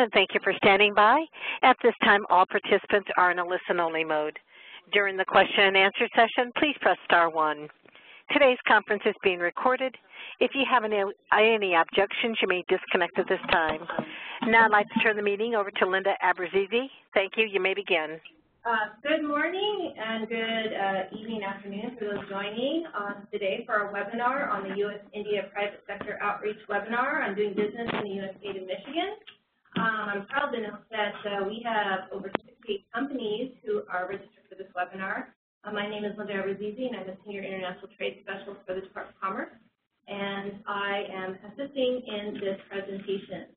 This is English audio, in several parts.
And thank you for standing by. At this time, all participants are in a listen-only mode. During the question and answer session, please press star one. Today's conference is being recorded. If you have any objections, you may disconnect at this time. Now I'd like to turn the meeting over to Linda Abbruzzese. Thank you. You may begin. Good morning and good evening, afternoon for those joining today for our webinar on the U.S.-India Private Sector Outreach Webinar on doing business in the U.S. state of Michigan. I'm proud to note that we have over 68 companies who are registered for this webinar. My name is Linda Abbruzzese, and I'm a Senior International Trade Specialist for the Department of Commerce, and I am assisting in this presentation.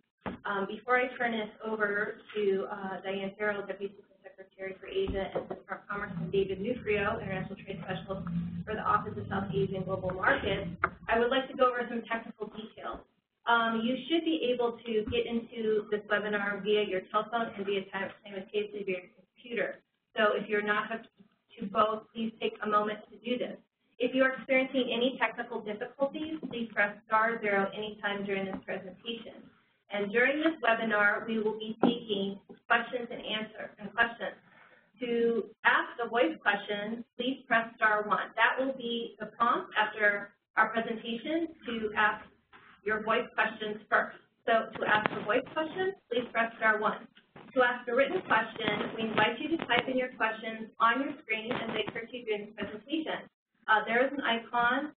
Before I turn this over to Diane Farrell, Deputy Assistant Secretary for Asia and the Department of Commerce, and David Nufrio, International Trade Specialist for the Office of South Asia and Global Markets, I would like to go over some technical details. You should be able to get into this webinar via your telephone and via simultaneously via your computer. So if you're not hooked to both, please take a moment to do this. If you are experiencing any technical difficulties, please press *0 anytime during this presentation. And during this webinar, we will be taking questions and questions. To ask a voice question, please press *1. That will be the prompt after our presentation to ask your voice questions first. So to ask a voice question, please press *1. To ask a written question, we invite you to type in your questions on your screen as they occur to you during the presentation. There is an icon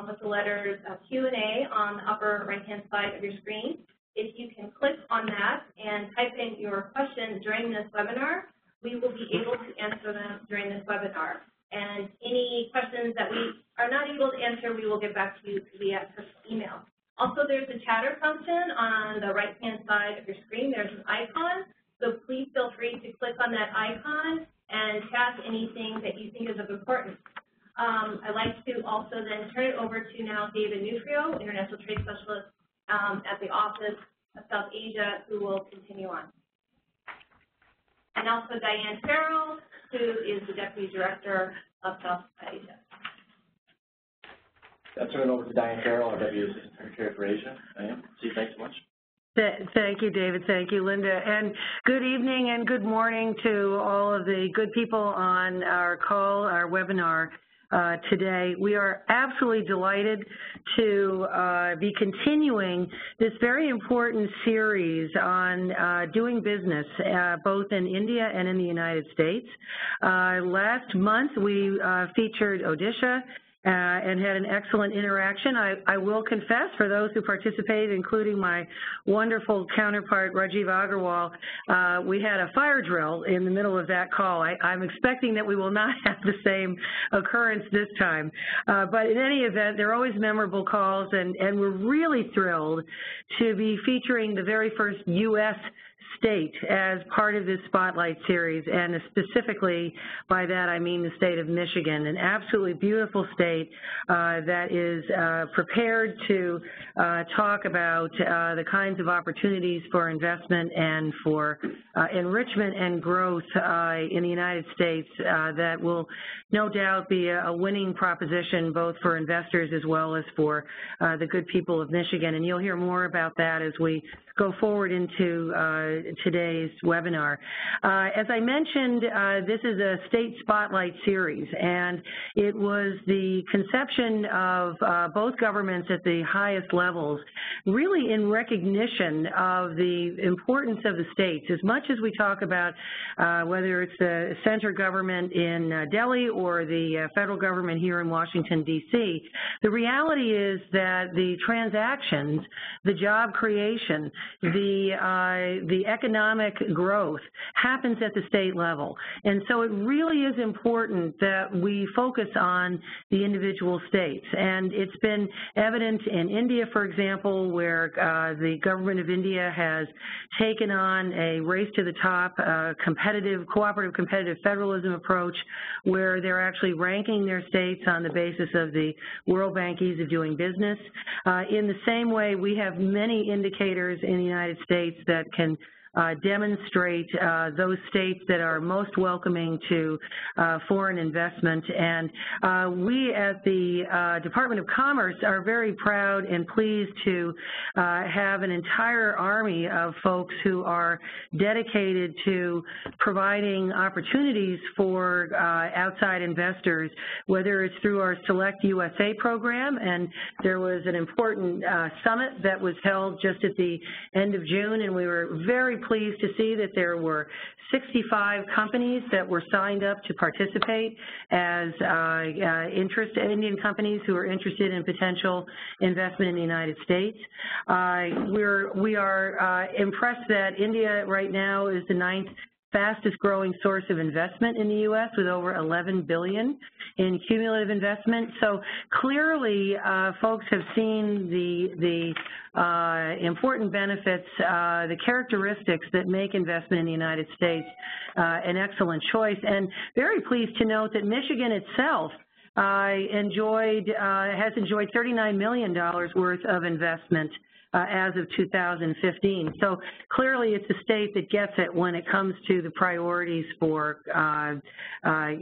with the letters Q&A on the upper right-hand side of your screen. If you can click on that and type in your question during this webinar, we will be able to answer them during this webinar. And any questions that we are not able to answer, we will get back to you via personal email. Also, there's a chatter function on the right-hand side of your screen. There's an icon, so please feel free to click on that icon and chat anything that you think is of importance. I'd like to also then turn it over to now David Nufrio, International Trade Specialist at the Office of South Asia, who will continue on. And also Diane Farrell, who is the Deputy Director of South Asia. I'll turn it over to Diane Farrell, our Deputy Assistant Secretary for Asia. Diane, thanks so much. Thank you, David. Thank you, Linda. And good evening and good morning to all of the good people on our call, our webinar today. We are absolutely delighted to be continuing this very important series on doing business both in India and in the United States. Last month, we featured Odisha and had an excellent interaction. I will confess, for those who participated, including my wonderful counterpart, Rajiv Agrawal, we had a fire drill in the middle of that call. I'm expecting that we will not have the same occurrence this time. But in any event, they're always memorable calls, and we're really thrilled to be featuring the very first U.S. state as part of this Spotlight series, and specifically by that I mean the state of Michigan, an absolutely beautiful state that is prepared to talk about the kinds of opportunities for investment and for enrichment and growth in the United States that will no doubt be a winning proposition both for investors as well as for the good people of Michigan. And you'll hear more about that as we go forward into today's webinar. As I mentioned, this is a state spotlight series, and it was the conception of both governments at the highest levels, really in recognition of the importance of the states. As much as we talk about whether it's the center government in Delhi or the federal government here in Washington, D.C., the reality is that the transactions, the job creation, the economic growth happens at the state level. And so it really is important that we focus on the individual states. And it's been evident in India, for example, where the government of India has taken on a race to the top, cooperative competitive federalism approach, where they're actually ranking their states on the basis of the World Bank Ease of Doing Business. In the same way, we have many indicators in the United States that can demonstrate those states that are most welcoming to foreign investment. And we at the Department of Commerce are very proud and pleased to have an entire army of folks who are dedicated to providing opportunities for outside investors, whether it's through our Select USA program, and there was an important summit that was held just at the end of June, and we were very pleased to see that there were 65 companies that were signed up to participate as Indian companies who are interested in potential investment in the United States. We are impressed that India right now is the 9th fastest growing source of investment in the U.S. with over $11 billion in cumulative investment. So clearly, folks have seen the important benefits, the characteristics that make investment in the United States an excellent choice. And very pleased to note that Michigan itself has enjoyed $39 million worth of investment as of 2015. So clearly it's a state that gets it when it comes to the priorities for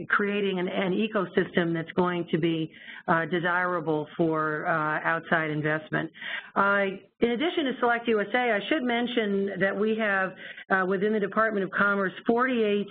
creating an ecosystem that's going to be desirable for outside investment. In addition to Select USA, I should mention that we have, within the Department of Commerce, 48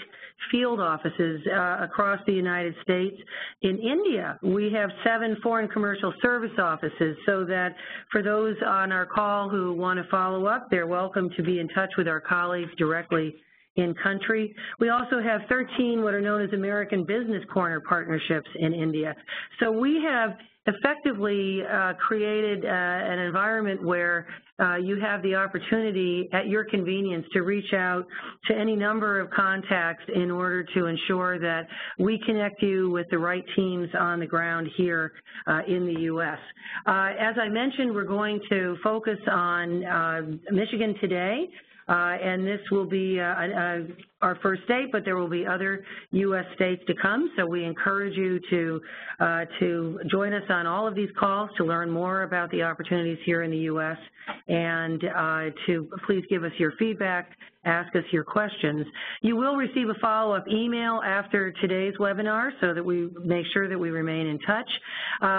field offices across the United States. In India, we have 7 foreign commercial service offices, so that for those on our call who want to follow up, they're welcome to be in touch with our colleagues directly in country. We also have 13 what are known as American Business Corner partnerships in India. So we have effectively created an environment where you have the opportunity at your convenience to reach out to any number of contacts in order to ensure that we connect you with the right teams on the ground here in the U.S. As I mentioned, we're going to focus on Michigan today. And this will be our first state, but there will be other U.S. states to come. So we encourage you to join us on all of these calls to learn more about the opportunities here in the U.S. and to please give us your feedback, ask us your questions. You will receive a follow-up email after today's webinar so that we make sure that we remain in touch.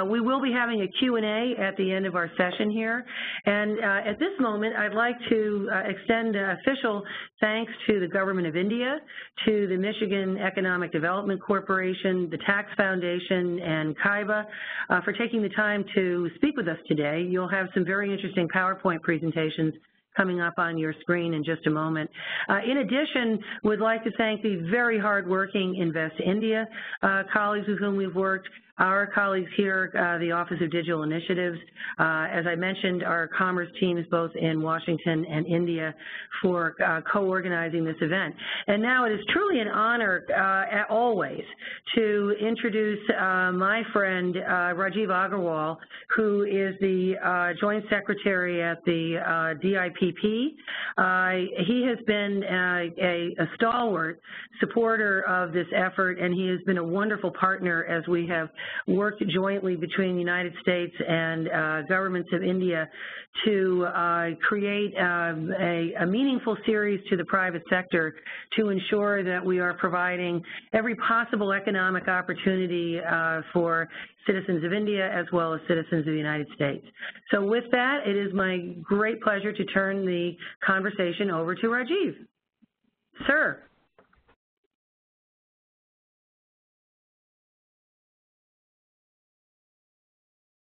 We will be having a Q&A at the end of our session here. And at this moment, I'd like to extend official thanks to the Government of India, to the Michigan Economic Development Corporation, the Tax Foundation, and CAIBA for taking the time to speak with us today. You'll have some very interesting PowerPoint presentations coming up on your screen in just a moment. In addition, we'd like to thank the very hardworking Invest India colleagues with whom we've worked, our colleagues here, the Office of Digital Initiatives, as I mentioned, our commerce teams both in Washington and India for co-organizing this event. And now it is truly an honor, always, to introduce my friend, Rajiv Agarwal, who is the Joint Secretary at the DIPP. He has been a stalwart supporter of this effort, and he has been a wonderful partner as we have worked jointly between the United States and governments of India to create a meaningful series to the private sector to ensure that we are providing every possible economic opportunity for citizens of India as well as citizens of the United States. So with that, it is my great pleasure to turn the conversation over to Rajiv. Sir.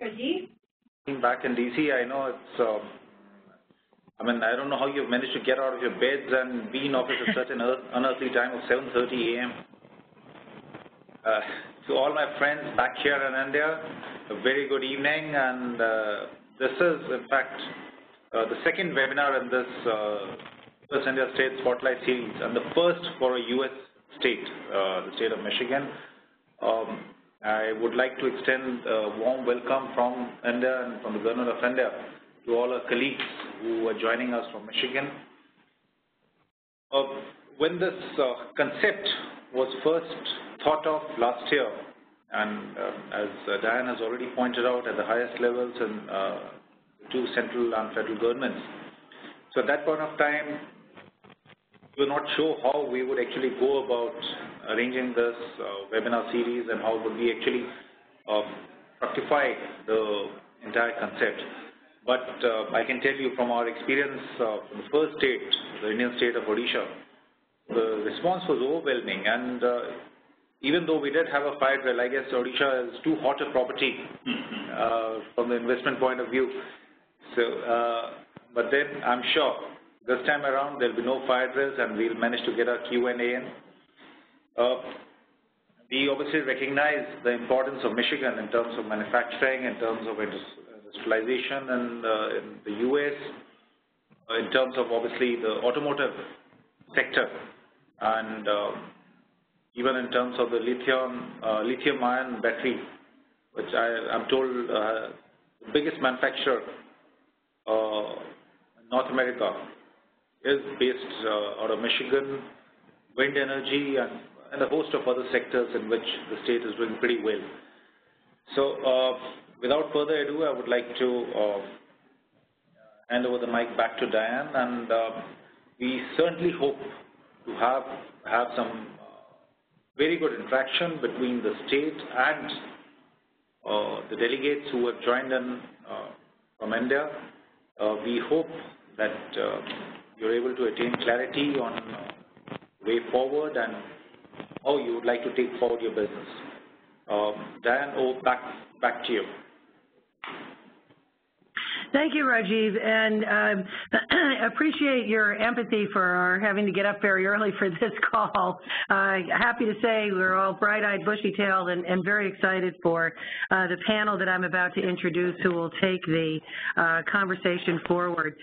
Rajiv? Back in DC, I know it's, I don't know how you've managed to get out of your beds and be in office at such an unearthly time of 7:30 a.m. To all my friends back here in India, a very good evening, and this is, in fact, the second webinar in this U.S. India State Spotlight Series, and the first for a U.S. state, the state of Michigan. I would like to extend a warm welcome from India and from the Government of India to all our colleagues who are joining us from Michigan. When this concept was first thought of last year, and as Diane has already pointed out, at the highest levels in two central and federal governments. So at that point of time, we were not sure how we would actually go about arranging this webinar series and how would we actually fructify the entire concept. But I can tell you from our experience from the first state, the Indian state of Odisha, the response was overwhelming, and even though we did have a fire drill, I guess Odisha is too hot a property from the investment point of view. So, but then I'm sure this time around there'll be no fire drills and we'll manage to get our Q&A in. We obviously recognize the importance of Michigan in terms of manufacturing, in terms of industrialization, and in the U.S., in terms of obviously the automotive sector, and even in terms of the lithium-ion battery, which I'm told the biggest manufacturer in North America is based out of Michigan, wind energy, and a host of other sectors in which the state is doing pretty well. So without further ado, I would like to hand over the mic back to Diane, and we certainly hope to have some very good interaction between the state and the delegates who have joined in from India. We hope that you're able to attain clarity on way forward and how you would like to take forward your business. Diane, back to you. Thank you, Rajiv, and I appreciate your empathy for our having to get up very early for this call. Happy to say we're all bright-eyed, bushy-tailed, and very excited for the panel that I'm about to introduce, who will take the conversation forward.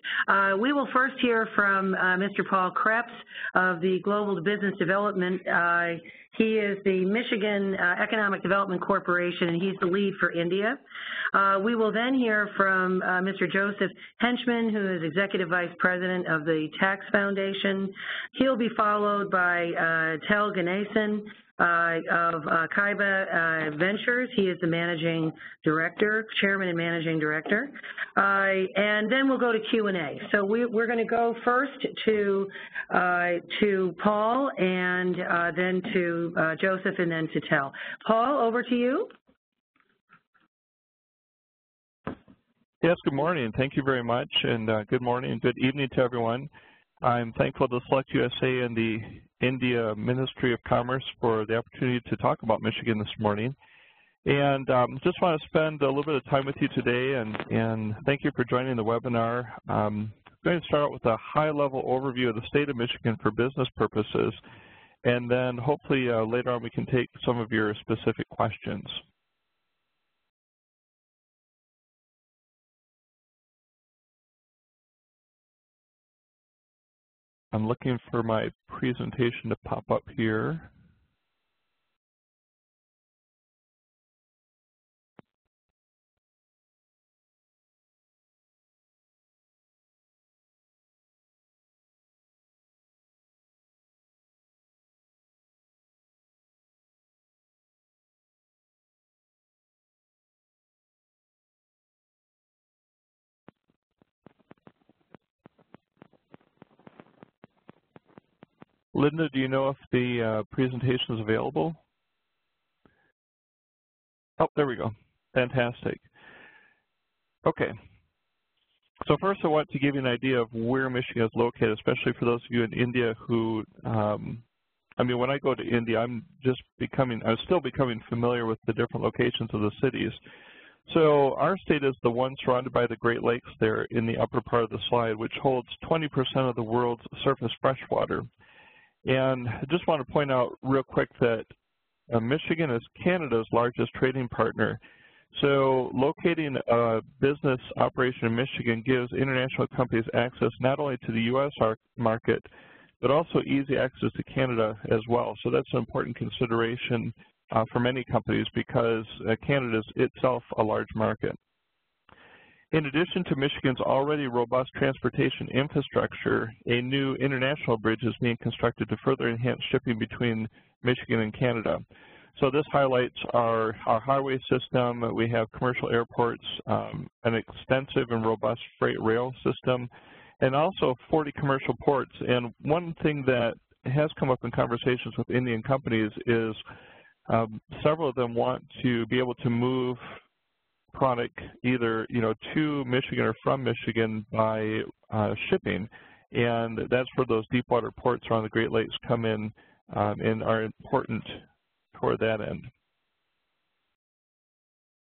We will first hear from Mr. Paul Krebs of the Global Business Development. He is the Michigan Economic Development Corporation, and he's the lead for India. We will then hear from Mr. Joseph Henchman, who is Executive Vice President of the Tax Foundation. He'll be followed by Tel Ganesan of Kaiba Ventures. He is the Managing Director, Chairman and Managing Director. And then we'll go to Q&A. So we're going to go first to Paul, and then to Joseph, and then to Tel. Paul, over to you. Yes, good morning. Thank you very much, and good morning and good evening to everyone. I'm thankful to Select USA and the India Ministry of Commerce for the opportunity to talk about Michigan this morning. And just want to spend a little bit of time with you today, and thank you for joining the webinar. I'm going to start out with a high-level overview of the state of Michigan for business purposes, and then hopefully later on we can take some of your specific questions. I'm looking for my presentation to pop up here. Linda, do you know if the presentation is available? Oh, there we go. Fantastic. Okay. So first I want to give you an idea of where Michigan is located, especially for those of you in India who, I mean, when I go to India, I'm still becoming familiar with the different locations of the cities. So our state is the one surrounded by the Great Lakes there in the upper part of the slide, which holds 20% of the world's surface freshwater. And I just want to point out real quick that Michigan is Canada's largest trading partner. So locating a business operation in Michigan gives international companies access not only to the U.S. market, but also easy access to Canada as well. So that's an important consideration for many companies because Canada is itself a large market. In addition to Michigan's already robust transportation infrastructure, a new international bridge is being constructed to further enhance shipping between Michigan and Canada. So this highlights our highway system. We have commercial airports, an extensive and robust freight rail system, and also 40 commercial ports. And one thing that has come up in conversations with Indian companies is several of them want to be able to move product either to Michigan or from Michigan by shipping, and that's where those deep water ports around the Great Lakes come in and are important toward that end.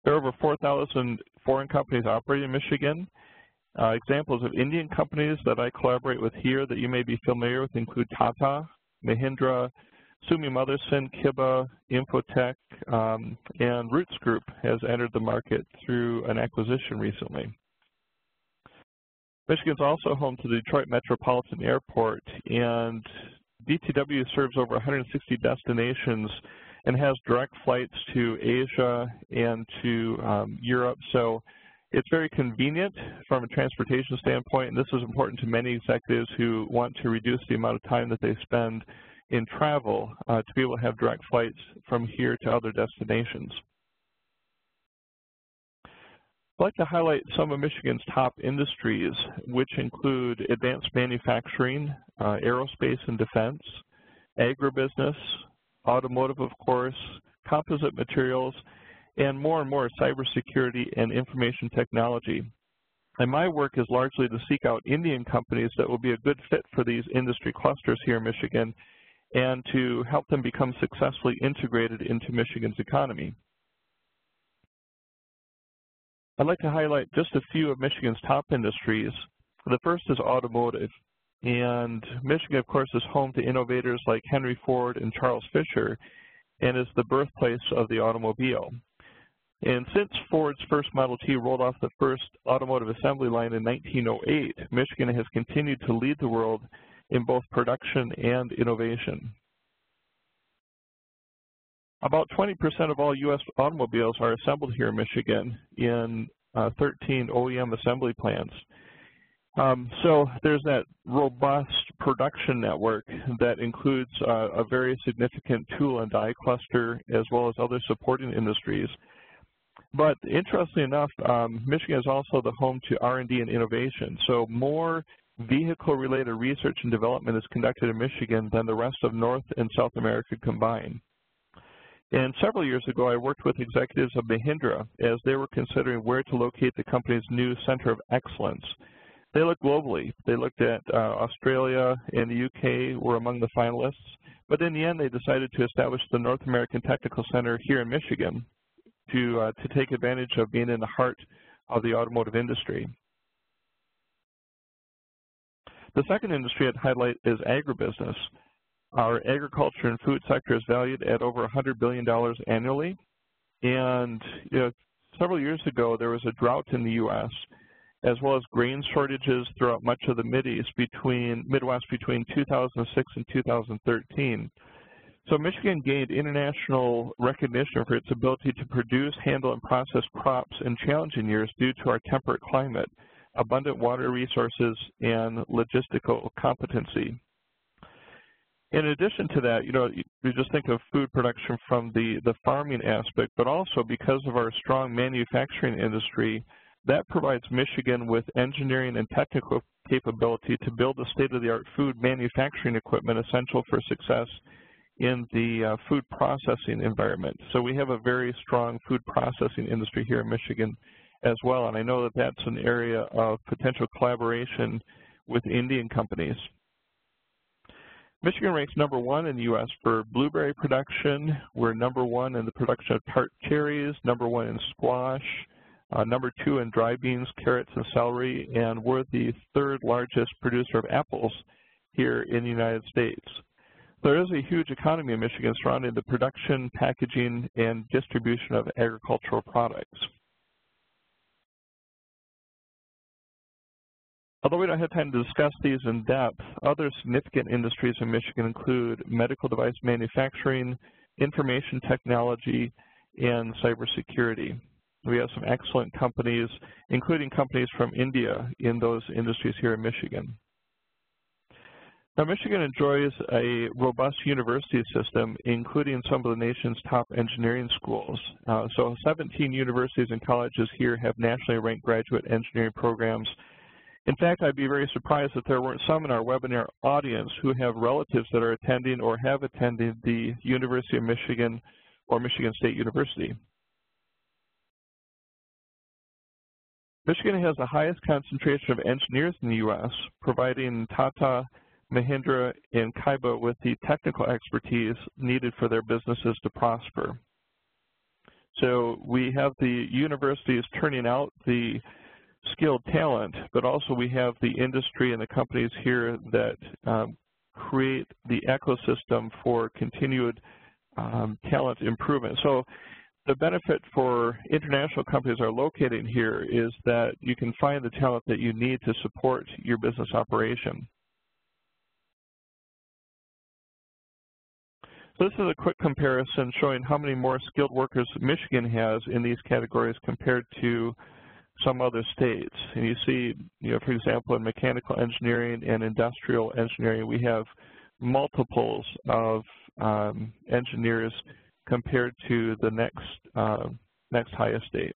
There are over 4,000 foreign companies operating in Michigan. Examples of Indian companies that I collaborate with here that you may be familiar with include Tata, Mahindra, Sumi Motherson, Kiba, Infotech, and Roots Group has entered the market through an acquisition recently. Michigan is also home to the Detroit Metropolitan Airport, and DTW serves over 160 destinations and has direct flights to Asia and to Europe. So it's very convenient from a transportation standpoint, and this is important to many executives who want to reduce the amount of time that they spend in travel to be able to have direct flights from here to other destinations. I'd like to highlight some of Michigan's top industries, which include advanced manufacturing, aerospace and defense, agribusiness, automotive, of course, composite materials, and more cybersecurity and information technology. And my work is largely to seek out Indian companies that will be a good fit for these industry clusters here in Michigan and to help them become successfully integrated into Michigan's economy. I'd like to highlight just a few of Michigan's top industries. The first is automotive. And Michigan, of course, is home to innovators like Henry Ford and Charles Fisher, and is the birthplace of the automobile. And since Ford's first Model T rolled off the first automotive assembly line in 1908, Michigan has continued to lead the world in both production and innovation. About 20% of all U.S. automobiles are assembled here in Michigan in 13 OEM assembly plants. So there's that robust production network that includes a very significant tool and die cluster as well as other supporting industries. But interestingly enough, Michigan is also the home to R&D and innovation. So more vehicle-related research and development is conducted in Michigan than the rest of North and South America combined. And several years ago, I worked with executives of Mahindra as they were considering where to locate the company's new Center of Excellence. They looked globally. They looked at Australia and the UK were among the finalists, but in the end, they decided to establish the North American Technical Center here in Michigan to take advantage of being in the heart of the automotive industry. The second industry I'd highlight is agribusiness. Our agriculture and food sector is valued at over $100 billion annually. And several years ago, there was a drought in the U.S., as well as grain shortages throughout much of the Midwest between 2006 and 2013. So Michigan gained international recognition for its ability to produce, handle, and process crops in challenging years due to our temperate climate, abundant water resources, and logistical competency. In addition to that, you just think of food production from the farming aspect, but also because of our strong manufacturing industry, that provides Michigan with engineering and technical capability to build the state-of-the-art food manufacturing equipment essential for success in the food processing environment. So we have a very strong food processing industry here in Michigan as well, and I know that that's an area of potential collaboration with Indian companies. Michigan ranks #1 in the U.S. for blueberry production. We're #1 in the production of tart cherries, #1 in squash, #2 in dry beans, carrots, and celery, and we're the third largest producer of apples here in the United States. There is a huge economy in Michigan surrounding the production, packaging, and distribution of agricultural products. Although we don't have time to discuss these in depth, other significant industries in Michigan include medical device manufacturing, information technology, and cybersecurity. We have some excellent companies, including companies from India, in those industries here in Michigan. Now, Michigan enjoys a robust university system, including some of the nation's top engineering schools. So 17 universities and colleges here have nationally ranked graduate engineering programs, In fact, I'd be very surprised if there weren't some in our webinar audience who have relatives that are attending or have attended the University of Michigan or Michigan State University. Michigan has the highest concentration of engineers in the U.S., providing Tata, Mahindra, and Kaiba with the technical expertise needed for their businesses to prosper. So we have the universities turning out the skilled talent, but also we have the industry and the companies here that create the ecosystem for continued talent improvement. So the benefit for international companies are locating here is that you can find the talent that you need to support your business operation. So this is a quick comparison showing how many more skilled workers Michigan has in these categories compared to some other states. And you see, for example, in mechanical engineering and industrial engineering, we have multiples of engineers compared to the next highest state.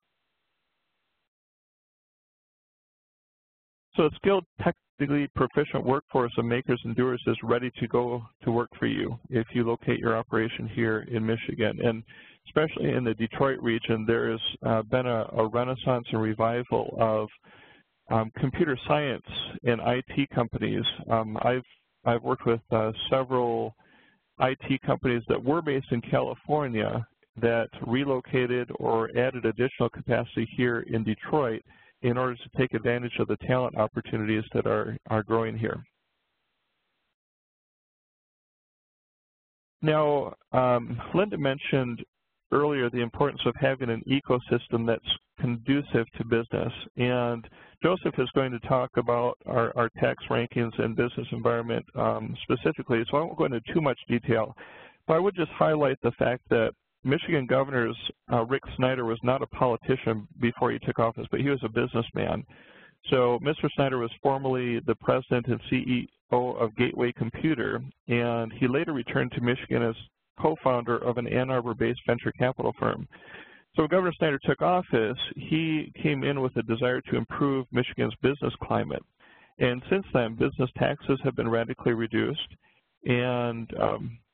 So a skilled, technically proficient workforce of makers and doers is ready to go to work for you if you locate your operation here in Michigan. And especially in the Detroit region, there has been a renaissance and revival of computer science and IT companies. I've worked with several IT companies that were based in California that relocated or added additional capacity here in Detroit in order to take advantage of the talent opportunities that are growing here. Now, Linda mentioned earlier the importance of having an ecosystem that's conducive to business, and Joseph is going to talk about our tax rankings and business environment specifically, so I won't go into too much detail, but I would just highlight the fact that Michigan Governor Rick Snyder was not a politician before he took office, but he was a businessman. So Mr. Snyder was formerly the president and CEO of Gateway Computer, and he later returned to Michigan as co-founder of an Ann Arbor-based venture capital firm. So when Governor Snyder took office, he came in with a desire to improve Michigan's business climate. And since then, business taxes have been radically reduced, and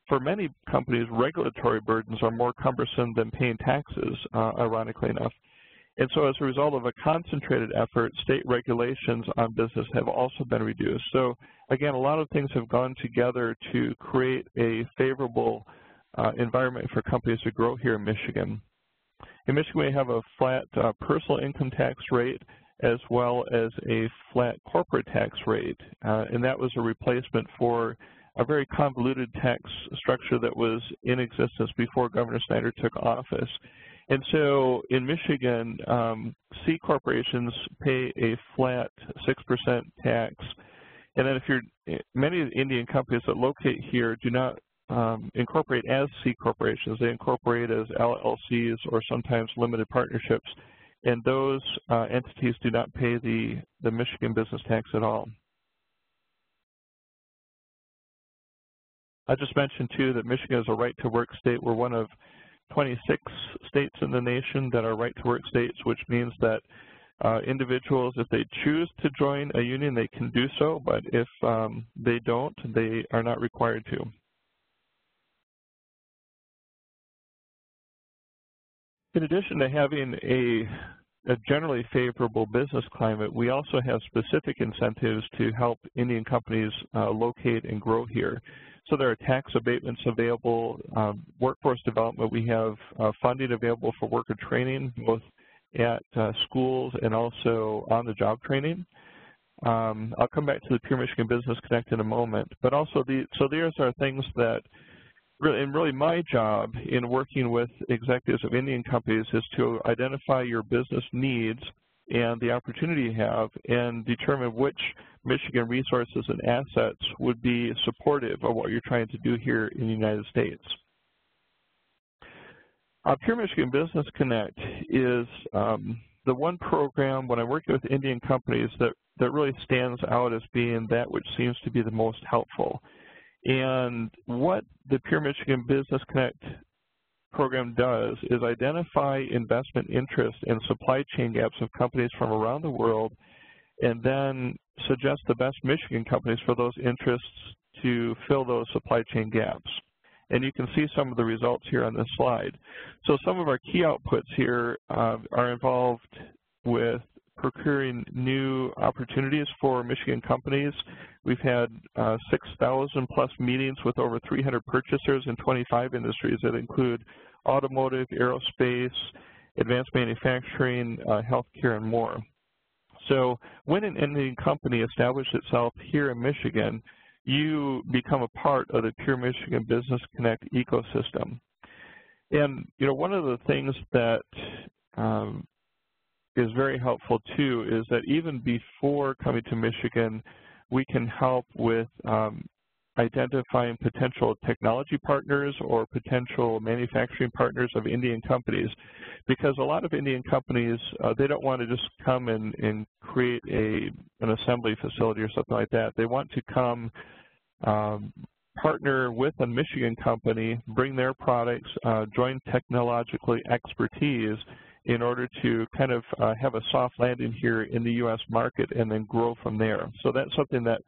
for many companies, regulatory burdens are more cumbersome than paying taxes, ironically enough. And so as a result of a concentrated effort, state regulations on business have also been reduced. So again, a lot of things have gone together to create a favorable environment for companies to grow here in Michigan. In Michigan, we have a flat personal income tax rate as well as a flat corporate tax rate, and that was a replacement for a very convoluted tax structure that was in existence before Governor Snyder took office. And so in Michigan, C corporations pay a flat 6% tax. And then many of the Indian companies that locate here do not incorporate as C corporations. They incorporate as LLCs or sometimes limited partnerships. And those entities do not pay the Michigan business tax at all. I just mentioned, too, that Michigan is a right-to-work state. We're one of 26 states in the nation that are right-to-work states, which means that individuals, if they choose to join a union, they can do so, but if they don't, they are not required to. In addition to having a generally favorable business climate, we also have specific incentives to help Indian companies locate and grow here. So there are tax abatements available, workforce development. We have funding available for worker training, both at schools and also on-the-job training. I'll come back to the Pure Michigan Business Connect in a moment. But also, so these are things that, really my job in working with executives of Indian companies is to identify your business needs and the opportunity you have and determine which Michigan resources and assets would be supportive of what you're trying to do here in the United States. Pure Michigan Business Connect is the one program when I'm working with Indian companies that really stands out as being that which seems to be the most helpful. And what the Pure Michigan Business Connect program does is identify investment interest and supply chain gaps of companies from around the world and then suggest the best Michigan companies for those interests to fill those supply chain gaps. And you can see some of the results here on this slide. So some of our key outputs here are involved with procuring new opportunities for Michigan companies. We've had 6,000 plus meetings with over 300 purchasers in 25 industries that include automotive, aerospace, advanced manufacturing, healthcare, and more. So when an Indian company established itself here in Michigan, you become a part of the Pure Michigan Business Connect ecosystem. And one of the things that is very helpful too is that even before coming to Michigan, we can help with identifying potential technology partners or potential manufacturing partners of Indian companies, because a lot of Indian companies, they don't want to just come and create an assembly facility or something like that. They want to come partner with a Michigan company, bring their products, join technological expertise in order to kind of have a soft landing here in the U.S. market and then grow from there. So that's something that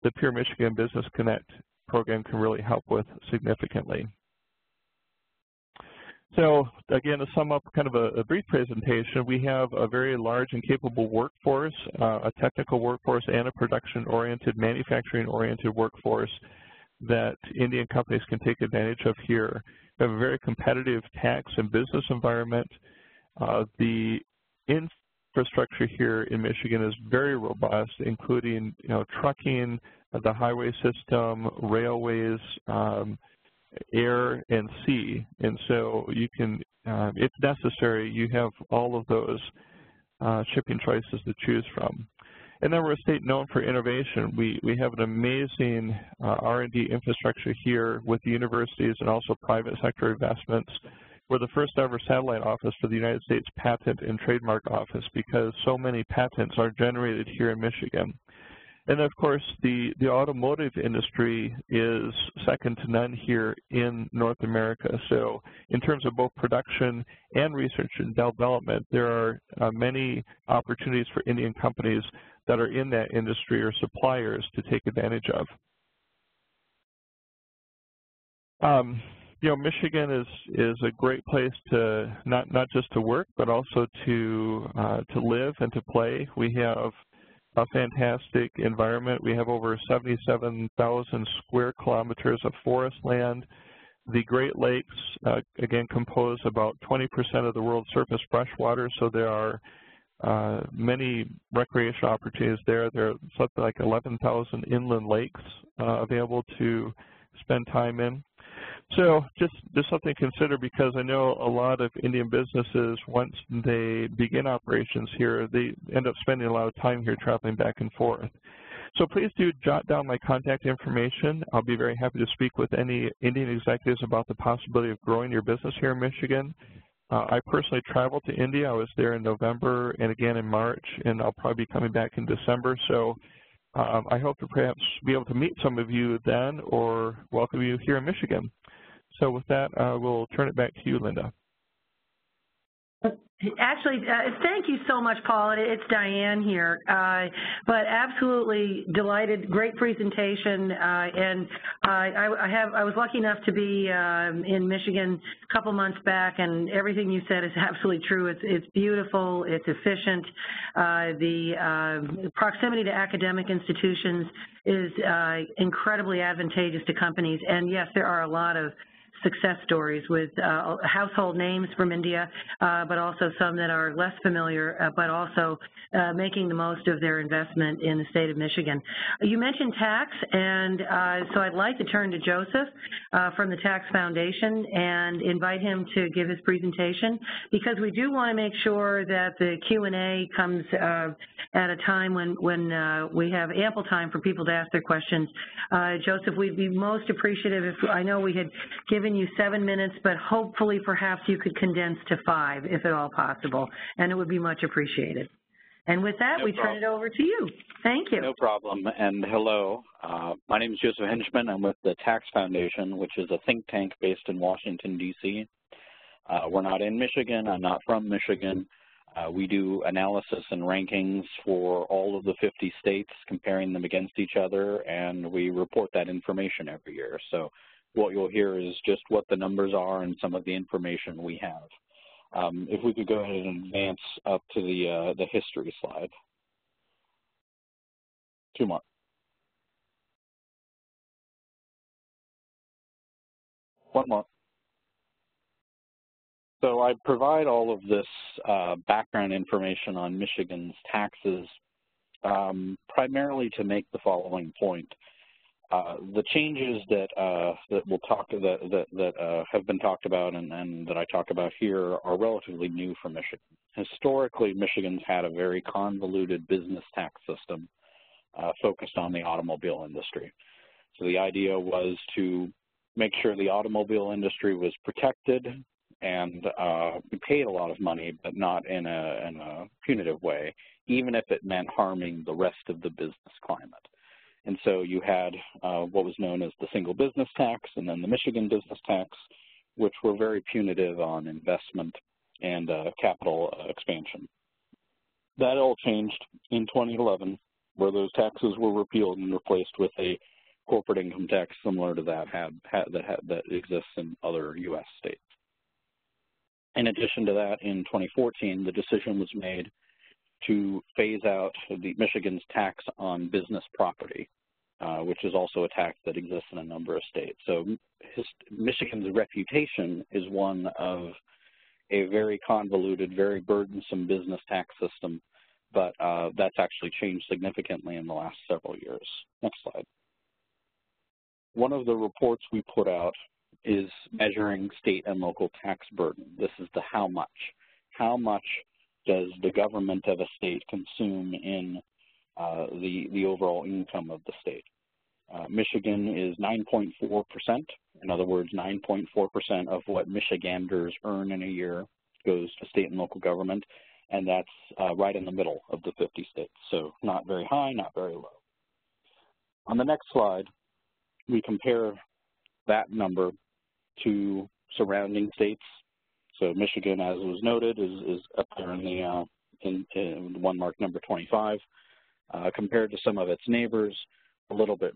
the Pure Michigan Business Connect program can really help with significantly. So again, to sum up kind of a brief presentation, we have a very large and capable workforce, a technical workforce and a production-oriented, manufacturing-oriented workforce that Indian companies can take advantage of here. We have a very competitive tax and business environment. The infrastructure here in Michigan is very robust, including trucking, the highway system, railways, air, and sea. And so you can, if necessary, you have all of those shipping choices to choose from. And then we're a state known for innovation. We have an amazing R&D infrastructure here with the universities and also private sector investments. We're the first ever satellite office for the United States Patent and Trademark Office because so many patents are generated here in Michigan. And of course, the automotive industry is second to none here in North America. So in terms of both production and research and development, there are many opportunities for Indian companies that are in that industry or suppliers to take advantage of. Michigan is a great place to not just to work, but also to live and to play. We have a fantastic environment. We have over 77,000 square kilometers of forest land. The Great Lakes, again, compose about 20% of the world's surface freshwater, so there are many recreational opportunities there. There are something like 11,000 inland lakes available to spend time in. So just something to consider, because I know a lot of Indian businesses, once they begin operations here, they end up spending a lot of time here traveling back and forth. So please do jot down my contact information. I'll be very happy to speak with any Indian executives about the possibility of growing your business here in Michigan. I personally traveled to India. I was there in November and again in March, and I'll probably be coming back in December. So I hope to perhaps be able to meet some of you then or welcome you here in Michigan. So with that, we'll turn it back to you, Linda. Actually, thank you so much, Paul. It's Diane here, but absolutely delighted. Great presentation, and I was lucky enough to be in Michigan a couple months back, and everything you said is absolutely true. It's beautiful. It's efficient. The proximity to academic institutions is incredibly advantageous to companies, and yes, there are a lot of success stories with household names from India, but also some that are less familiar, but also making the most of their investment in the state of Michigan. You mentioned tax, and so I'd like to turn to Joseph from the Tax Foundation and invite him to give his presentation, because we do want to make sure that the Q&A comes at a time when we have ample time for people to ask their questions. Joseph, we'd be most appreciative if, I know we had given you 7 minutes, but hopefully perhaps you could condense to 5 if at all possible, and it would be much appreciated. And with that, we turn it over to you. Thank you. No problem, and hello. My name is Joseph Henchman. I'm with the Tax Foundation, which is a think tank based in Washington, D.C. We're not in Michigan. I'm not from Michigan. We do analysis and rankings for all of the 50 states, comparing them against each other, and we report that information every year. So what you'll hear is just what the numbers are and some of the information we have. If we could go ahead and advance up to the history slide. 2 more. One more. So I provide all of this background information on Michigan's taxes primarily to make the following point. The changes that have been talked about and that I talk about here are relatively new for Michigan. Historically, Michigan's had a very convoluted business tax system focused on the automobile industry. So the idea was to make sure the automobile industry was protected and we paid a lot of money, but not in a punitive way, even if it meant harming the rest of the business climate. And so you had what was known as the single business tax and then the Michigan business tax, which were very punitive on investment and capital expansion. That all changed in 2011, where those taxes were repealed and replaced with a corporate income tax similar to that that exists in other U.S. states. In addition to that, in 2014, the decision was made to phase out Michigan's tax on business property, which is also a tax that exists in a number of states. So Michigan's reputation is one of a very convoluted, very burdensome business tax system, but that's actually changed significantly in the last several years. Next slide. One of the reports we put out is measuring state and local tax burden. This is the how much. How much does the government of a state consume in the overall income of the state? Michigan is 9.4%. In other words, 9.4% of what Michiganders earn in a year goes to state and local government, and that's right in the middle of the 50 states. So not very high, not very low. On the next slide, we compare that number to surrounding states. So Michigan, as was noted, is up there in the in one mark number 25, compared to some of its neighbors, a little bit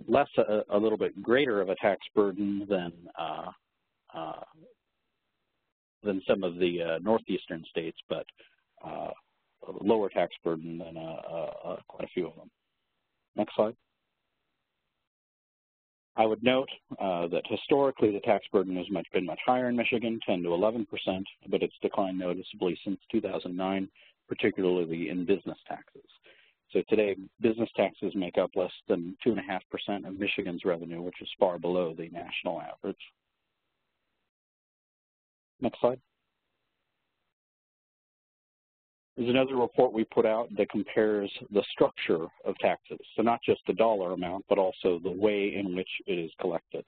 less, a little bit greater of a tax burden than some of the northeastern states, but a lower tax burden than quite a few of them. Next slide. I would note that historically the tax burden has been much higher in Michigan, 10 to 11%, but it's declined noticeably since 2009, particularly in business taxes. So today, business taxes make up less than 2.5% of Michigan's revenue, which is far below the national average. Next slide. There's another report we put out that compares the structure of taxes, so not just the dollar amount, but also the way in which it is collected,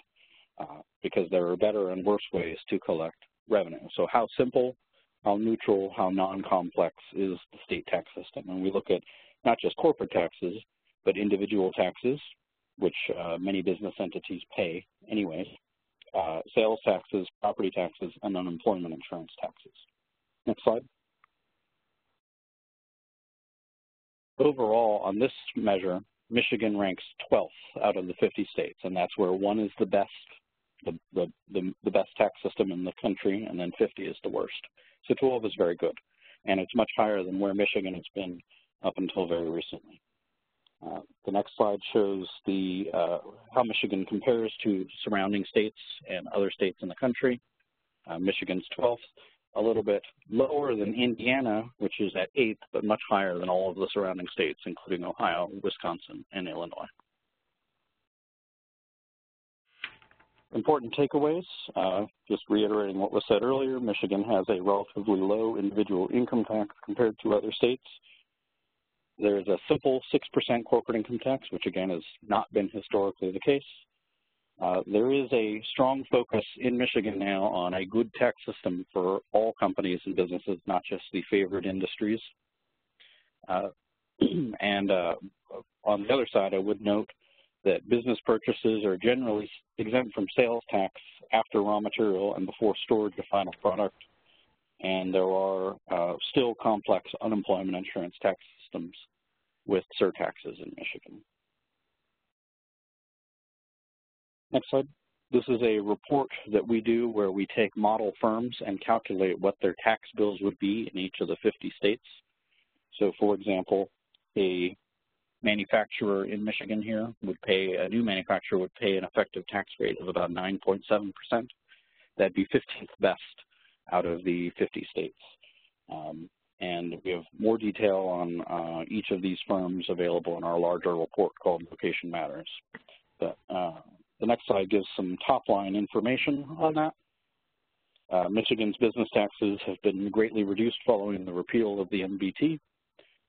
because there are better and worse ways to collect revenue. So how simple, how neutral, how non-complex is the state tax system? And we look at not just corporate taxes, but individual taxes, which many business entities pay anyways, sales taxes, property taxes, and unemployment insurance taxes. Next slide. Overall, on this measure, Michigan ranks 12th out of the 50 states, and that's where 1 is the best, the best tax system in the country, and then 50 is the worst. So 12 is very good, and it's much higher than where Michigan has been up until very recently. The next slide shows how Michigan compares to surrounding states and other states in the country. Michigan's 12th. A little bit lower than Indiana, which is at 8th, but much higher than all of the surrounding states, including Ohio, Wisconsin, and Illinois. Important takeaways, just reiterating what was said earlier, Michigan has a relatively low individual income tax compared to other states. There's a simple 6% corporate income tax, which again has not been historically the case. There is a strong focus in Michigan now on a good tax system for all companies and businesses, not just the favored industries. And on the other side, I would note that business purchases are generally exempt from sales tax after raw material and before storage of final product. and there are still complex unemployment insurance tax systems with surtaxes in Michigan. Next slide. This is a report that we do where we take model firms and calculate what their tax bills would be in each of the 50 states. So for example, a manufacturer in Michigan here would pay, a new manufacturer would pay an effective tax rate of about 9.7%. That'd be 15th best out of the 50 states. And we have more detail on each of these firms available in our larger report called Location Matters. But, the next slide gives some top-line information on that. Michigan's business taxes have been greatly reduced following the repeal of the MBT,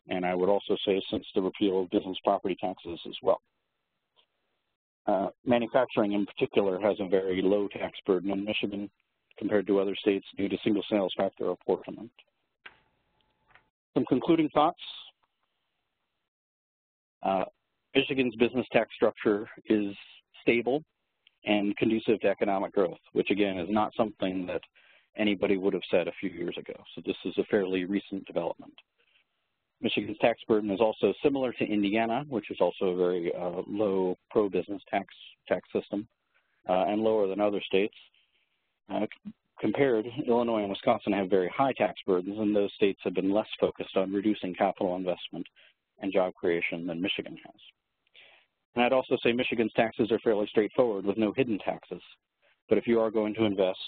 and I would also say since the repeal of business property taxes as well. Manufacturing in particular has a very low tax burden in Michigan compared to other states due to single sales factor apportionment. Some concluding thoughts. Michigan's business tax structure is stable and conducive to economic growth, which again is not something that anybody would have said a few years ago. So this is a fairly recent development. Michigan's tax burden is also similar to Indiana, which is also a very low pro-business tax system, and lower than other states. Compared, Illinois and Wisconsin have very high tax burdens, and those states have been less focused on reducing capital investment and job creation than Michigan has. And I'd also say Michigan's taxes are fairly straightforward with no hidden taxes. But if you are going to invest,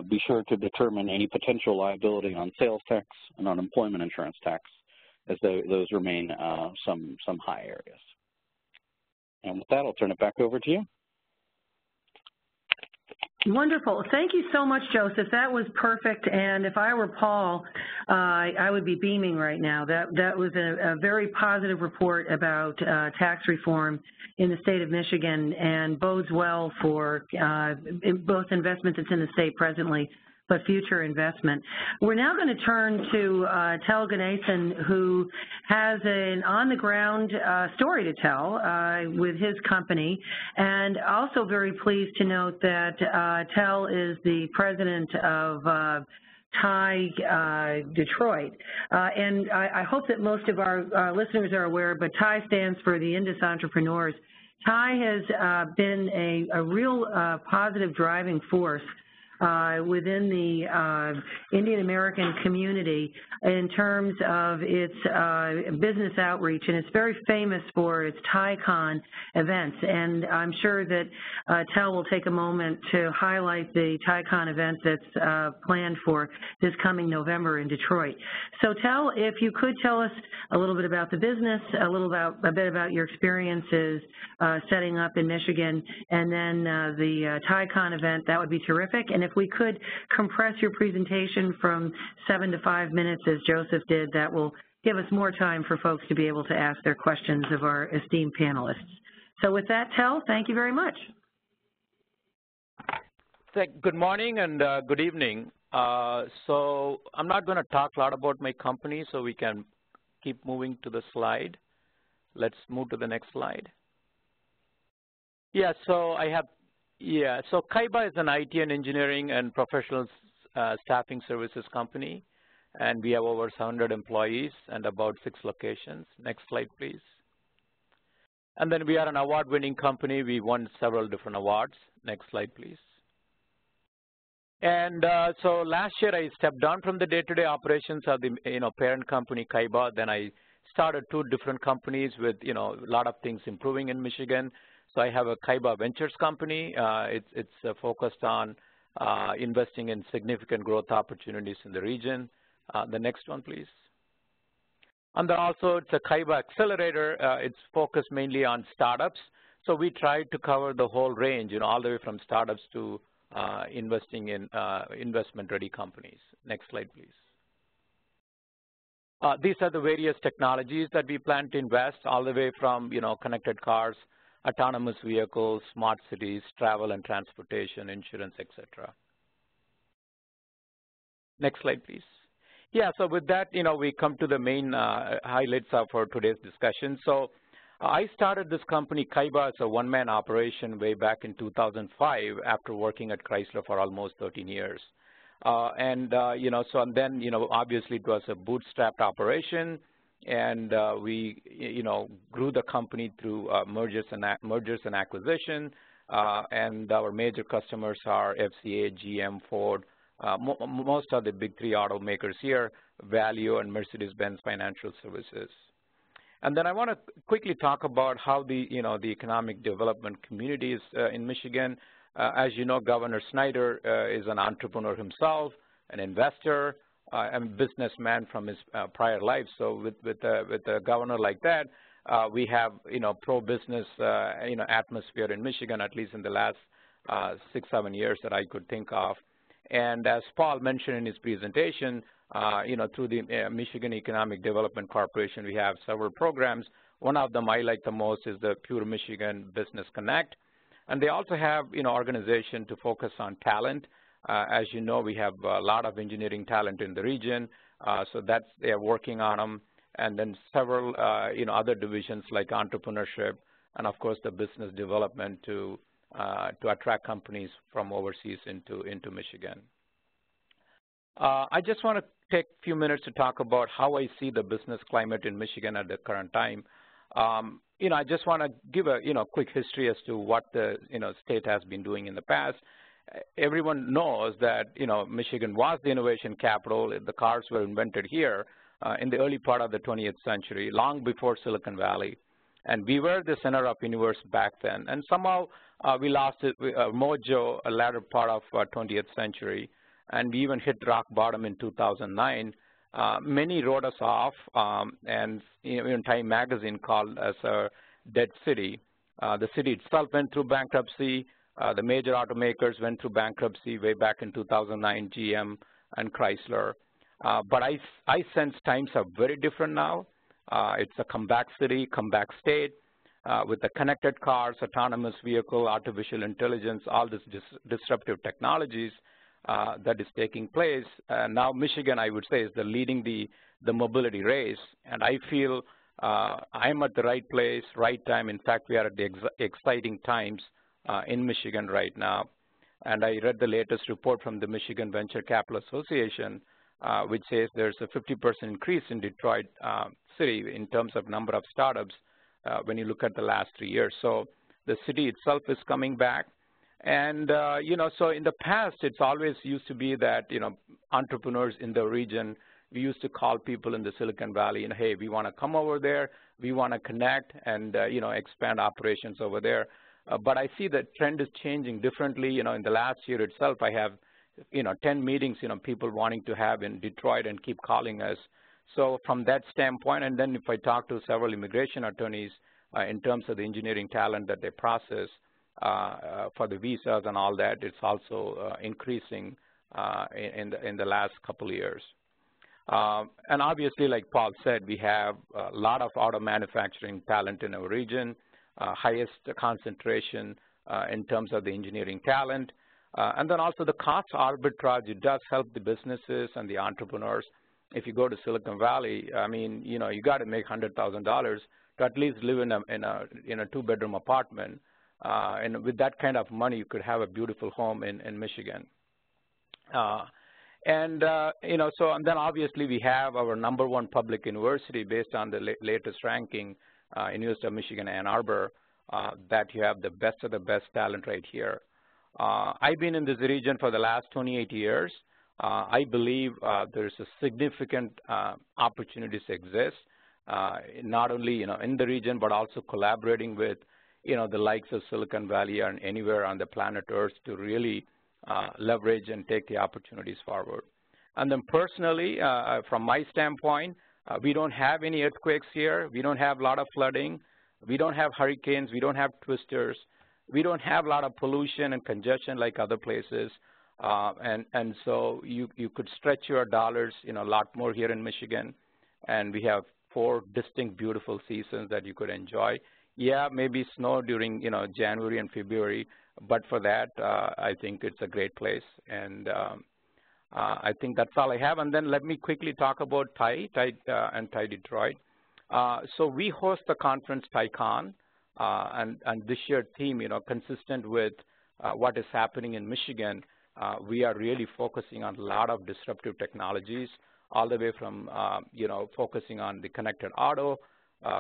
be sure to determine any potential liability on sales tax and unemployment insurance tax, as those remain some high areas. And with that, I'll turn it back over to you. Wonderful. Thank you so much, Joseph. That was perfect. And if I were Paul, I would be beaming right now. That was a very positive report about tax reform in the state of Michigan and bodes well for both investment that's in the state presently, but future investment. We're now going to turn to Tel Ganesan, who has an on-the-ground story to tell with his company, and also very pleased to note that Tel is the president of TIE Detroit. And I hope that most of our listeners are aware, but TIE stands for the Indus Entrepreneurs. TIE has been a real positive driving force within the Indian American community in terms of its business outreach, and it's very famous for its TIECon events. And I'm sure that Tel will take a moment to highlight the TIECon event that's planned for this coming November in Detroit. So Tel, if you could tell us a little bit about the business, a bit about your experiences setting up in Michigan, and then the TIECon event, that would be terrific. And if we could compress your presentation from 7 to 5 minutes, as Joseph did, that will give us more time for folks to be able to ask their questions of our esteemed panelists. So with that, Tel, thank you very much. Good morning and good evening. So I'm not going to talk a lot about my company, so we can keep moving to the slide. Let's move to the next slide. Yeah, so so Kaiba is an IT and engineering and professional staffing services company, and we have over 700 employees and about 6 locations. Next slide, please. And then we are an award-winning company. We won several different awards. Next slide, please. And so last year I stepped down from the day-to-day operations of the parent company Kaiba. Then I started 2 different companies with a lot of things improving in Michigan. So I have a Kaiba Ventures company. It's focused on investing in significant growth opportunities in the region. The next one, please. And then also it's a Kaiba Accelerator. It's focused mainly on startups. So we try to cover the whole range, all the way from startups to investing in investment-ready companies. Next slide, please. These are the various technologies that we plan to invest, all the way from connected cars, autonomous vehicles, smart cities, travel and transportation, insurance, etc. Next slide, please. Yeah, so with that, we come to the main highlights of our today's discussion. So I started this company, Kaiba, as a one-man operation way back in 2005 after working at Chrysler for almost 13 years. So and then, obviously it was a bootstrapped operation, and we, grew the company through mergers and acquisition, and our major customers are FCA, GM, Ford, most of the big three automakers here, Valeo and Mercedes-Benz Financial Services. And then I want to quickly talk about how the economic development community is in Michigan. As you know, Governor Snyder is an entrepreneur himself, an investor, and businessman from his prior life. So with a governor like that, we have pro-business atmosphere in Michigan, at least in the last 6-7 years that I could think of. And as Paul mentioned in his presentation, through the Michigan Economic Development Corporation, we have several programs. One of them I like the most is the Pure Michigan Business Connect. And they also have, organization to focus on talent. As you know, we have a lot of engineering talent in the region, so they are working on them. And then several, other divisions like entrepreneurship and, of course, the business development to attract companies from overseas into Michigan. I just want to take a few minutes to talk about how I see the business climate in Michigan at the current time. I just want to give a, quick history as to what the, state has been doing in the past. Everyone knows that, Michigan was the innovation capital. The cars were invented here in the early part of the 20th century, long before Silicon Valley. And we were the center of universe back then. And somehow we lost mojo a latter part of 20th century. And we even hit rock bottom in 2009. Many wrote us off, and even Time Magazine called us a dead city. The city itself went through bankruptcy. The major automakers went through bankruptcy way back in 2009, GM and Chrysler. But I sense times are very different now. It's a comeback city, comeback state, with the connected cars, autonomous vehicle, artificial intelligence, all these disruptive technologies that is taking place. Now Michigan, I would say, is leading the mobility race, and I feel I'm at the right place, right time. In fact, we are at the exciting times in Michigan right now. And I read the latest report from the Michigan Venture Capital Association, which says there's a 50% increase in Detroit City in terms of number of startups when you look at the last 3 years. So the city itself is coming back. And, so in the past, it's always used to be that, entrepreneurs in the region, we used to call people in the Silicon Valley and, hey, we want to come over there, we want to connect and, expand operations over there. But I see the trend is changing differently. In the last year itself, I have, 10 meetings, people wanting to have in Detroit and keep calling us. So from that standpoint, and then if I talk to several immigration attorneys in terms of the engineering talent that they process for the visas and all that, it's also increasing in the last couple of years. And obviously, like Paul said, we have a lot of auto manufacturing talent in our region, highest concentration in terms of the engineering talent. And then also the cost arbitrage, it does help the businesses and the entrepreneurs. If you go to Silicon Valley, I mean, you got to make $100,000 to at least live in a 2-bedroom apartment. And with that kind of money, you could have a beautiful home in Michigan. So and then obviously we have our #1 public university based on the latest ranking, University of Michigan, Ann Arbor, that you have the best of the best talent right here. I've been in this region for the last 28 years. I believe there's a significant opportunities exist, not only, in the region, but also collaborating with, the likes of Silicon Valley and anywhere on the planet Earth to really leverage and take the opportunities forward. And then personally, from my standpoint, we don't have any earthquakes here. We don't have a lot of flooding. We don't have hurricanes. We don't have twisters. We don't have a lot of pollution and congestion like other places. And so you could stretch your dollars, a lot more here in Michigan. And we have 4 distinct, beautiful seasons that you could enjoy. Yeah, maybe snow during, January and February, but for that, I think it's a great place. And I think that's all I have. And then let me quickly talk about TIE and TIE Detroit. So we host the conference TIECon, and this year theme, consistent with what is happening in Michigan. we are really focusing on a lot of disruptive technologies, all the way from, focusing on the connected auto,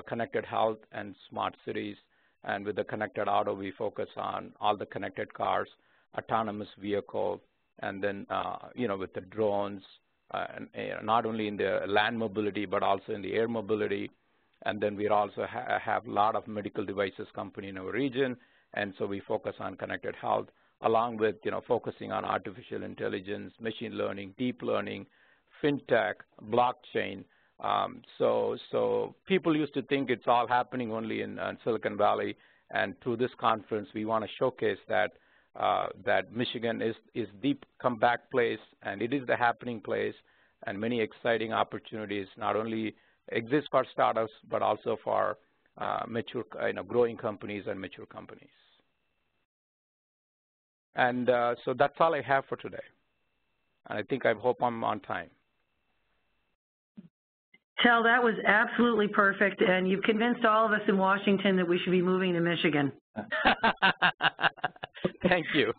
connected health, and smart cities. And with the connected auto, we focus on all the connected cars, autonomous vehicle, and then, with the drones, not only in the land mobility, but also in the air mobility. And then we also have a lot of medical devices company in our region, and so we focus on connected health, along with, focusing on artificial intelligence, machine learning, deep learning, fintech, blockchain. So people used to think it's all happening only in Silicon Valley, and through this conference, we want to showcase that Michigan is the comeback place, and it is the happening place, and many exciting opportunities not only exist for startups, but also for mature, growing companies and mature companies. And so that's all I have for today. And I hope I'm on time. Tel, that was absolutely perfect, and you've convinced all of us in Washington that we should be moving to Michigan. Thank you.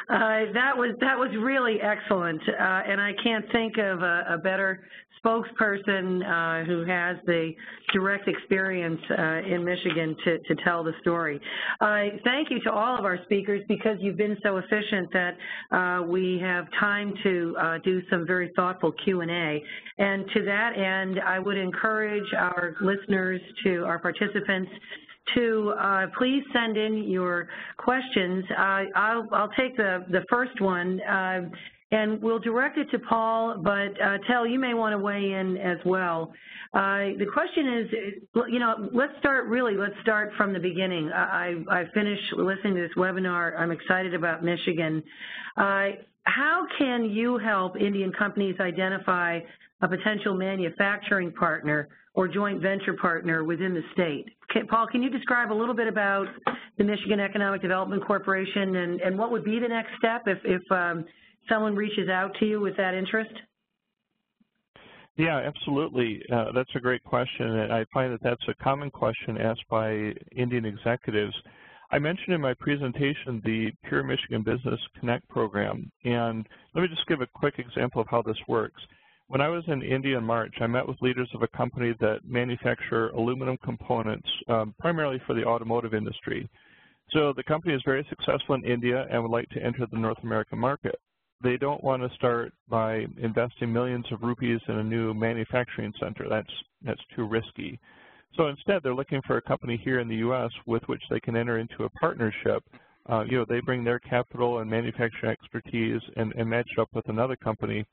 That was really excellent, and I can't think of a better spokesperson who has the direct experience in Michigan to tell the story. Thank you to all of our speakers, because you've been so efficient that we have time to do some very thoughtful Q&A. And to that end, I would encourage our listeners, our participants, to please send in your questions. I'll take the first one, and we'll direct it to Paul, but Tel, you may want to weigh in as well. The question is, let's start from the beginning. I finished listening to this webinar. I'm excited about Michigan. How can you help Indian companies identify a potential manufacturing partner or joint venture partner within the state? Paul, can you describe a little bit about the Michigan Economic Development Corporation and what would be the next step if someone reaches out to you with that interest? Yeah, absolutely. That's a great question, and I find that that's a common question asked by Indian executives. I mentioned in my presentation the Pure Michigan Business Connect program, and let me just give a quick example of how this works. When I was in India in March, I met with leaders of a company that manufacture aluminum components, primarily for the automotive industry. So the company is very successful in India and would like to enter the North American market. They don't want to start by investing millions of rupees in a new manufacturing center. That's too risky. So instead, they're looking for a company here in the U.S. with which they can enter into a partnership. They bring their capital and manufacturing expertise and match it up with another company,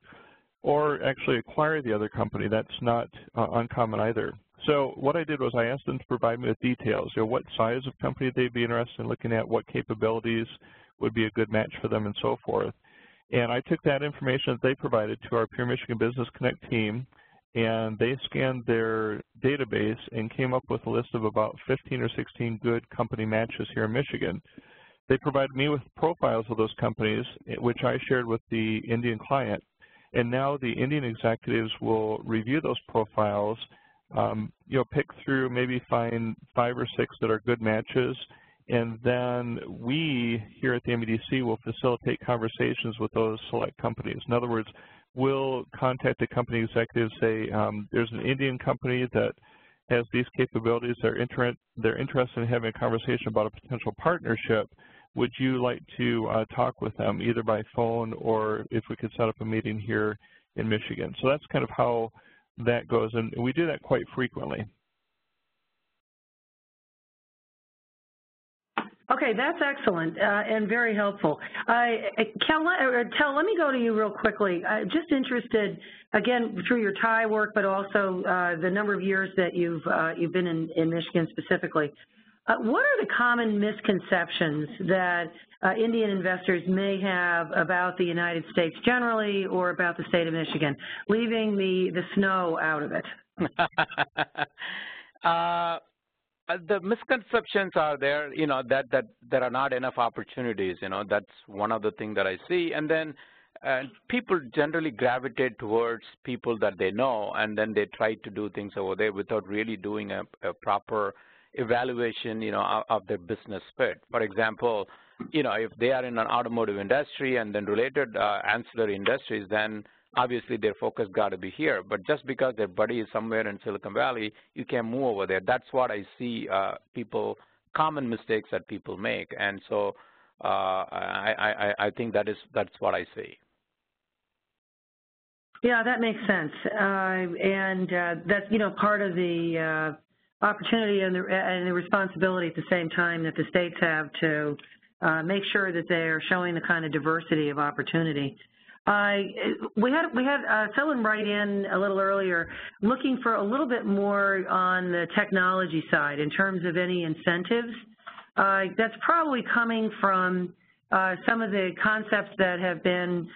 or actually acquire the other company. That's not uncommon either. So what I did was I asked them to provide me with details, what size of company they'd be interested in looking at, what capabilities would be a good match for them, and so forth. And I took that information that they provided to our Pure Michigan Business Connect team, and they scanned their database and came up with a list of about 15 or 16 good company matches here in Michigan. They provided me with profiles of those companies, which I shared with the Indian client. And now the Indian executives will review those profiles, pick through, maybe find 5 or 6 that are good matches, and then we here at the MEDC will facilitate conversations with those select companies. In other words, we'll contact the company executive, say, there's an Indian company that has these capabilities, they're interested in having a conversation about a potential partnership. Would you like to talk with them either by phone or if we could set up a meeting here in Michigan? So that's kind of how that goes, and we do that quite frequently. Okay, that's excellent and very helpful. Tel, let me go to you real quickly. Just interested, again, through your Thai work, but also the number of years that you've been in Michigan specifically. What are the common misconceptions that Indian investors may have about the United States generally or about the state of Michigan, leaving the snow out of it? The misconceptions are there, that there are not enough opportunities, that's one of the things that I see. And then people generally gravitate towards people that they know, and then they try to do things over there without really doing a proper evaluation, of their business fit. For example, if they are in an automotive industry and then related ancillary industries, then obviously their focus got to be here. But just because their buddy is somewhere in Silicon Valley, you can't move over there. That's what I see common mistakes that people make. And so I think that's what I see. Yeah, that makes sense. And that's, part of the opportunity and the responsibility at the same time that the states have to make sure that they are showing the kind of diversity of opportunity. We had someone write in a little earlier looking for a little bit more on the technology side in terms of any incentives. That's probably coming from some of the concepts that have been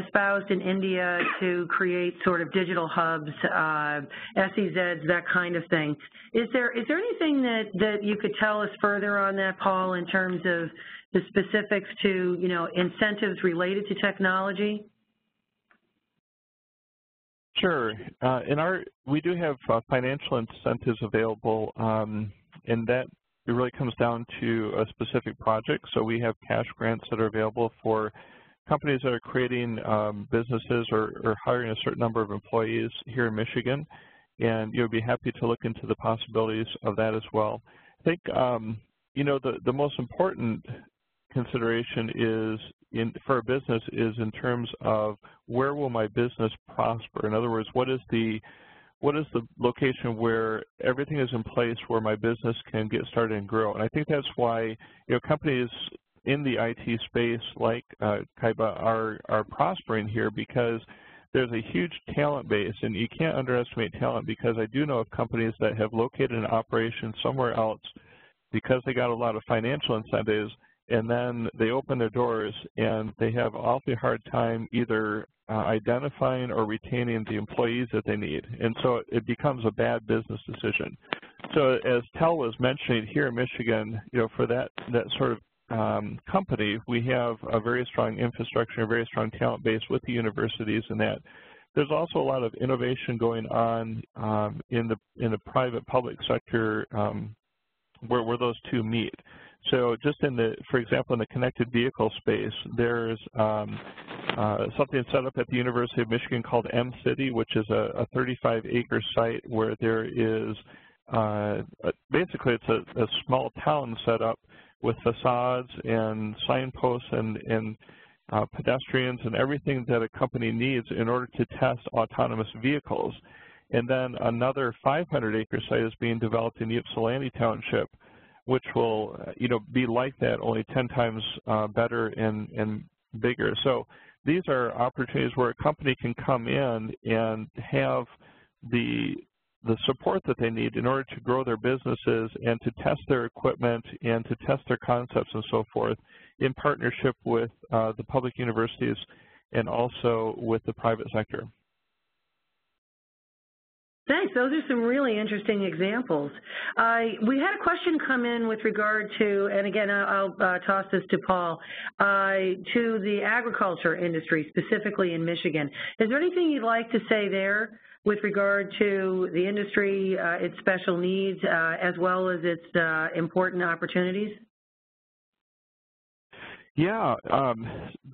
espoused in India to create sort of digital hubs, SEZs, that kind of thing. Is there anything that you could tell us further on that, Paul, in terms of the specifics to, incentives related to technology? Sure. We do have financial incentives available, and that it really comes down to a specific project. So we have cash grants that are available for companies that are creating businesses or hiring a certain number of employees here in Michigan, and you'll be happy to look into the possibilities of that as well. I think, the most important consideration for a business is in terms of where will my business prosper. In other words, what is the location where everything is in place where my business can get started and grow. And I think that's why companies in the IT space like Kaiba are prospering here, because there's a huge talent base, and you can't underestimate talent, because I do know of companies that have located an operation somewhere else because they got a lot of financial incentives, and then they open their doors and they have an awfully hard time either identifying or retaining the employees that they need. And so it becomes a bad business decision. So as Tel was mentioning, here in Michigan, for that sort of company, we have a very strong infrastructure, a very strong talent base with the universities, and that. There's also a lot of innovation going on in the private-public sector where those two meet. So just for example, in the connected vehicle space, there's something set up at the University of Michigan called M-City, which is a 35-acre site where there is, basically it's a small town set up with facades and signposts and pedestrians and everything that a company needs in order to test autonomous vehicles. And then another 500-acre site is being developed in Ypsilanti Township, which will, be like that, only 10 times better and bigger. So these are opportunities where a company can come in and have the support that they need in order to grow their businesses and to test their equipment and to test their concepts and so forth in partnership with the public universities and also with the private sector. Thanks. Those are some really interesting examples. We had a question come in with regard to, and again, I'll toss this to Paul, to the agriculture industry, specifically in Michigan. Is there anything you'd like to say there with regard to the industry, its special needs, as well as its important opportunities? Yeah,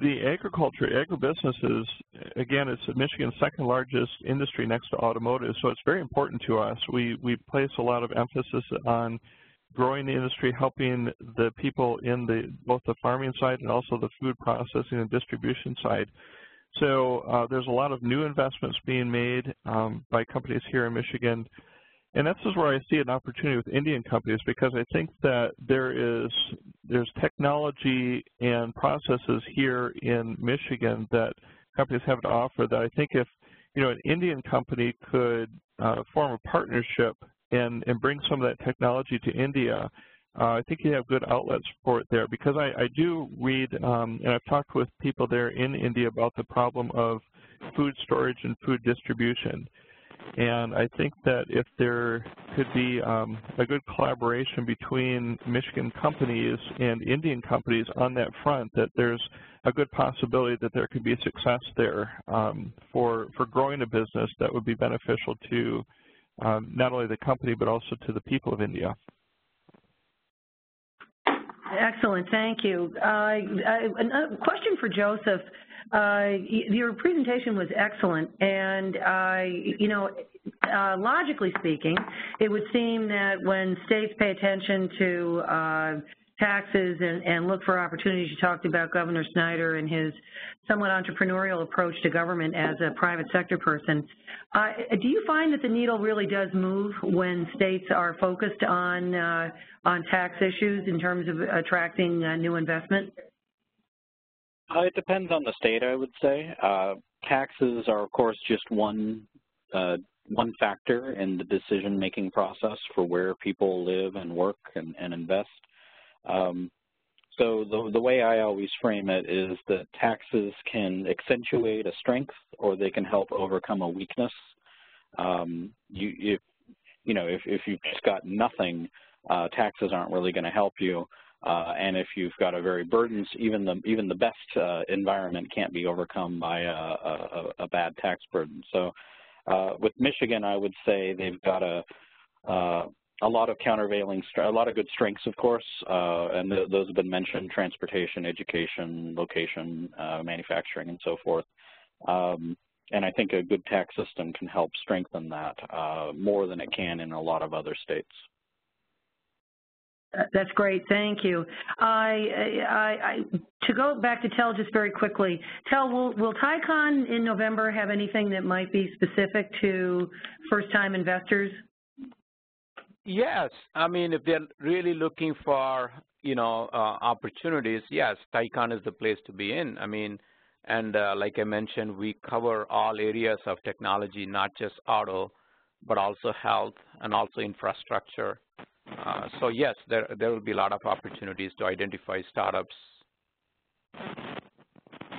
the agribusiness is, again, it's Michigan's second largest industry next to automotive, so it's very important to us. We place a lot of emphasis on growing the industry, helping the people in both the farming side and also the food processing and distribution side. So there's a lot of new investments being made by companies here in Michigan. And this is where I see an opportunity with Indian companies, because I think that there's technology and processes here in Michigan that companies have to offer that I think if, an Indian company could form a partnership and bring some of that technology to India, I think you have good outlets for it there, because I do read, and I've talked with people there in India about the problem of food storage and food distribution. And I think that if there could be a good collaboration between Michigan companies and Indian companies on that front, that there's a good possibility that there could be success there for growing a business that would be beneficial to not only the company but also to the people of India. Excellent, thank you. A question for Joseph. Your presentation was excellent, and logically speaking, it would seem that when states pay attention to taxes and look for opportunities, you talked about Governor Snyder and his somewhat entrepreneurial approach to government as a private sector person. Do you find that the needle really does move when states are focused on tax issues in terms of attracting new investment? It depends on the state, I would say. Taxes are, of course, just one factor in the decision-making process for where people live and work and invest. So the way I always frame it is that taxes can accentuate a strength, or they can help overcome a weakness. If you've just got nothing, taxes aren't really going to help you. And if you've got a very burdensome, even the best environment can't be overcome by a bad tax burden. So with Michigan, I would say they've got a lot of countervailing, a lot of good strengths, of course, and those have been mentioned: transportation, education, location, manufacturing, and so forth. And I think a good tax system can help strengthen that more than it can in a lot of other states. That's great, thank you. To go back to Tel just very quickly, Tel, will TICON in November have anything that might be specific to first-time investors? Yes, I mean, if they're really looking for, opportunities, yes, TICON is the place to be in. I mean, and like I mentioned, we cover all areas of technology, not just auto, but also health and also infrastructure. So yes, there will be a lot of opportunities to identify startups.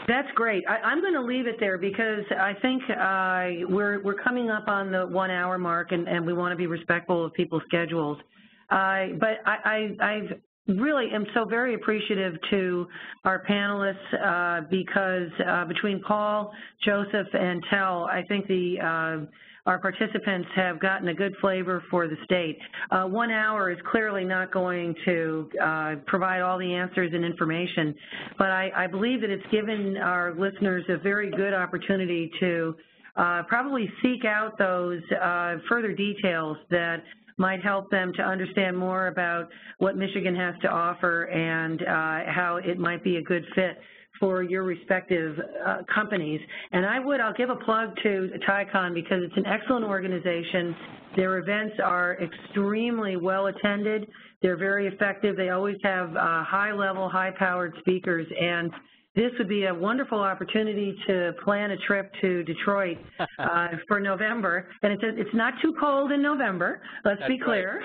That's great. I'm going to leave it there because I think we're coming up on the 1 hour mark, and we want to be respectful of people's schedules. But I really am so very appreciative to our panelists because between Paul, Joseph, and Tel, I think our participants have gotten a good flavor for the state. 1 hour is clearly not going to provide all the answers and information, but I believe that it's given our listeners a very good opportunity to probably seek out those further details that might help them to understand more about what Michigan has to offer and how it might be a good fit for your respective companies. And I'll give a plug to TICON because it's an excellent organization. Their events are extremely well attended. They're very effective. They always have high-level, high-powered speakers, and this would be a wonderful opportunity to plan a trip to Detroit for November. And it's not too cold in November, let's be clear.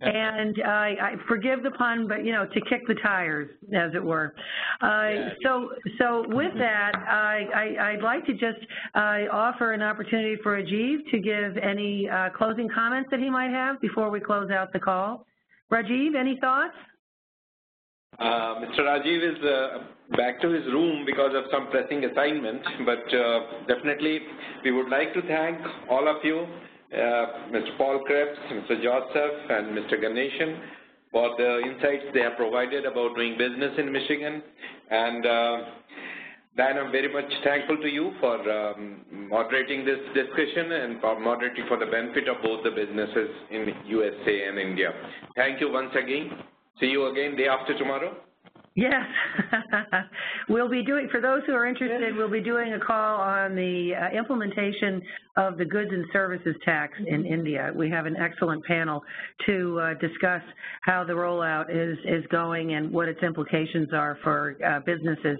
And I forgive the pun, but, to kick the tires, as it were. So with that, I'd like to just offer an opportunity for Rajiv to give any closing comments that he might have before we close out the call. Rajiv, any thoughts? Mr. Rajiv is back to his room because of some pressing assignment, but definitely we would like to thank all of you, Mr. Paul Krebs, Mr. Joseph, and Mr. Ganeshan, for the insights they have provided about doing business in Michigan. And Dan, I'm very much thankful to you for moderating this discussion and for moderating for the benefit of both the businesses in USA and India. Thank you once again. See you again day after tomorrow. Yes. We'll be doing, for those who are interested, we'll be doing a call on the implementation of the goods and services tax in India. We have an excellent panel to discuss how the rollout is going and what its implications are for businesses.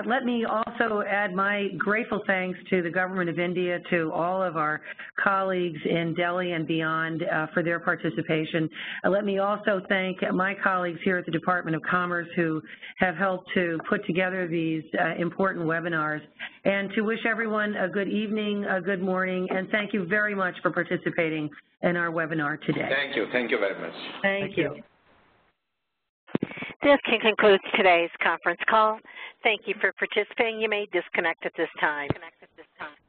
Let me also add my grateful thanks to the government of India, to all of our colleagues in Delhi and beyond for their participation. Let me also thank my colleagues here at the Department of Commerce who have helped to put together these important webinars, and to wish everyone a good evening, a good morning, and thank you very much for participating in our webinar today. Thank you. Thank you very much. Thank you. This concludes today's conference call. Thank you for participating. You may disconnect at this time.